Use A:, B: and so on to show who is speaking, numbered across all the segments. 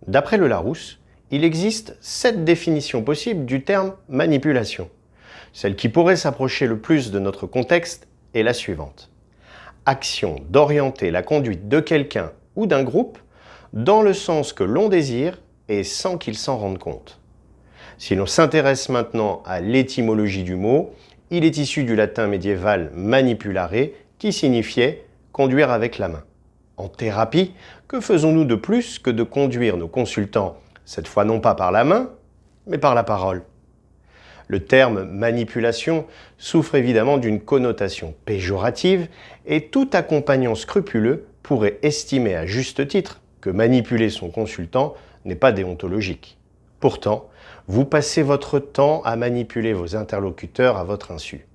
A: D'après le Larousse, il existe 7 définitions possibles du terme manipulation. Celle qui pourrait s'approcher le plus de notre contexte est la suivante. Action d'orienter la conduite de quelqu'un ou d'un groupe dans le sens que l'on désire et sans qu'il s'en rende compte. Si l'on s'intéresse maintenant à l'étymologie du mot, il est issu du latin médiéval manipulare qui signifiait conduire avec la main. En thérapie, que faisons-nous de plus que de conduire nos consultants, cette fois non pas par la main, mais par la parole? Le terme manipulation souffre évidemment d'une connotation péjorative et tout accompagnant scrupuleux pourrait estimer à juste titre que manipuler son consultant n'est pas déontologique. Pourtant, vous passez votre temps à manipuler vos interlocuteurs à votre insu.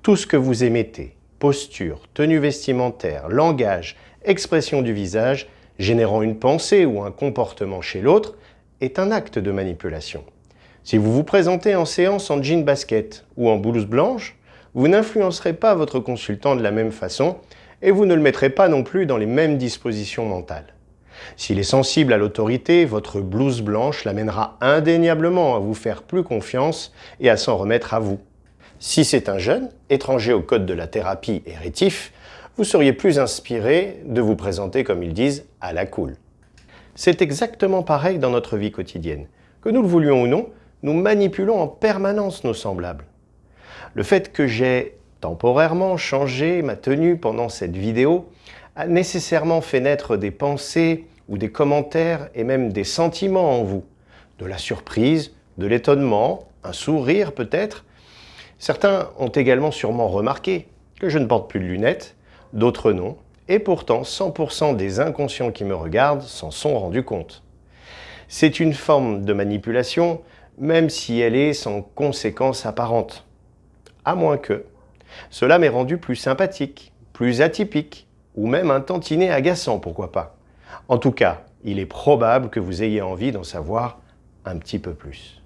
A: Tout ce que vous émettez, posture, tenue vestimentaire, langage, expression du visage, générant une pensée ou un comportement chez l'autre, est un acte de manipulation. Si vous vous présentez en séance en jean basket ou en blouse blanche, vous n'influencerez pas votre consultant de la même façon et vous ne le mettrez pas non plus dans les mêmes dispositions mentales. S'il est sensible à l'autorité, votre blouse blanche l'amènera indéniablement à vous faire plus confiance et à s'en remettre à vous. Si c'est un jeune, étranger au code de la thérapie et rétif, vous seriez plus inspiré de vous présenter, comme ils disent, à la cool. C'est exactement pareil dans notre vie quotidienne. Que nous le voulions ou non, nous manipulons en permanence nos semblables. Le fait que j'ai temporairement changé ma tenue pendant cette vidéo a nécessairement fait naître des pensées ou des commentaires et même des sentiments en vous. De la surprise, de l'étonnement, un sourire peut-être. Certains ont également sûrement remarqué que je ne porte plus de lunettes, d'autres non, et pourtant 100% des inconscients qui me regardent s'en sont rendus compte. C'est une forme de manipulation, même si elle est sans conséquence apparente. À moins que cela m'ait rendu plus sympathique, plus atypique, ou même un tantinet agaçant, pourquoi pas. En tout cas, il est probable que vous ayez envie d'en savoir un petit peu plus.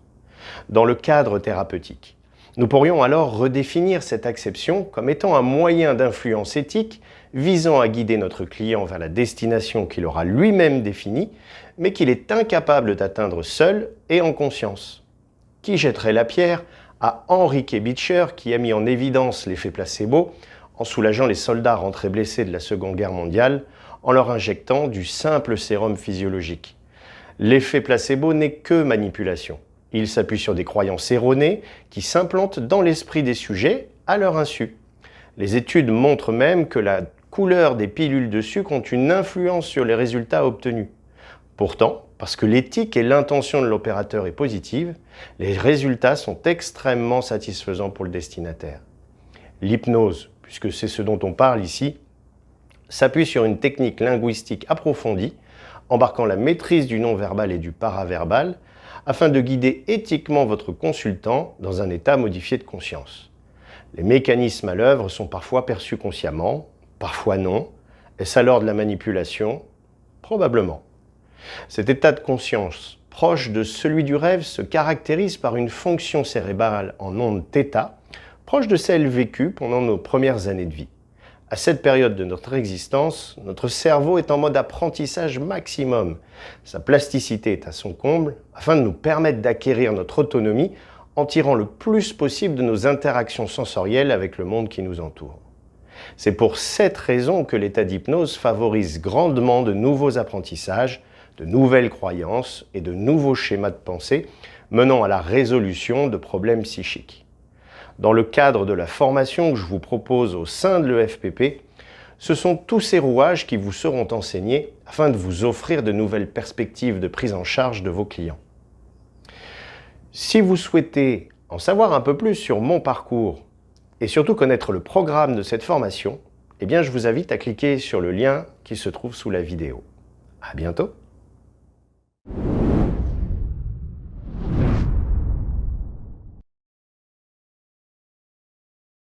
A: Dans le cadre thérapeutique, nous pourrions alors redéfinir cette acception comme étant un moyen d'influence éthique visant à guider notre client vers la destination qu'il aura lui-même définie, mais qu'il est incapable d'atteindre seul et en conscience. Qui jetterait la pierre à Henry K. Beecher qui a mis en évidence l'effet placebo en soulageant les soldats rentrés blessés de la Seconde Guerre mondiale en leur injectant du simple sérum physiologique. L'effet placebo n'est que manipulation. Il s'appuie sur des croyances erronées qui s'implantent dans l'esprit des sujets à leur insu. Les études montrent même que la couleur des pilules de sucre ont une influence sur les résultats obtenus. Pourtant, parce que l'éthique et l'intention de l'opérateur est positive, les résultats sont extrêmement satisfaisants pour le destinataire. L'hypnose, puisque c'est ce dont on parle ici, s'appuie sur une technique linguistique approfondie, embarquant la maîtrise du non-verbal et du paraverbal, afin de guider éthiquement votre consultant dans un état modifié de conscience. Les mécanismes à l'œuvre sont parfois perçus consciemment, parfois non. Est-ce alors de la manipulation? Probablement. Cet état de conscience, proche de celui du rêve, se caractérise par une fonction cérébrale en ondes θ, proche de celle vécue pendant nos premières années de vie. À cette période de notre existence, notre cerveau est en mode apprentissage maximum. Sa plasticité est à son comble afin de nous permettre d'acquérir notre autonomie en tirant le plus possible de nos interactions sensorielles avec le monde qui nous entoure. C'est pour cette raison que l'état d'hypnose favorise grandement de nouveaux apprentissages, de nouvelles croyances et de nouveaux schémas de pensée menant à la résolution de problèmes psychiques. Dans le cadre de la formation que je vous propose au sein de l'EFPP, ce sont tous ces rouages qui vous seront enseignés afin de vous offrir de nouvelles perspectives de prise en charge de vos clients. Si vous souhaitez en savoir un peu plus sur mon parcours et surtout connaître le programme de cette formation, eh bien je vous invite à cliquer sur le lien qui se trouve sous la vidéo. À bientôt!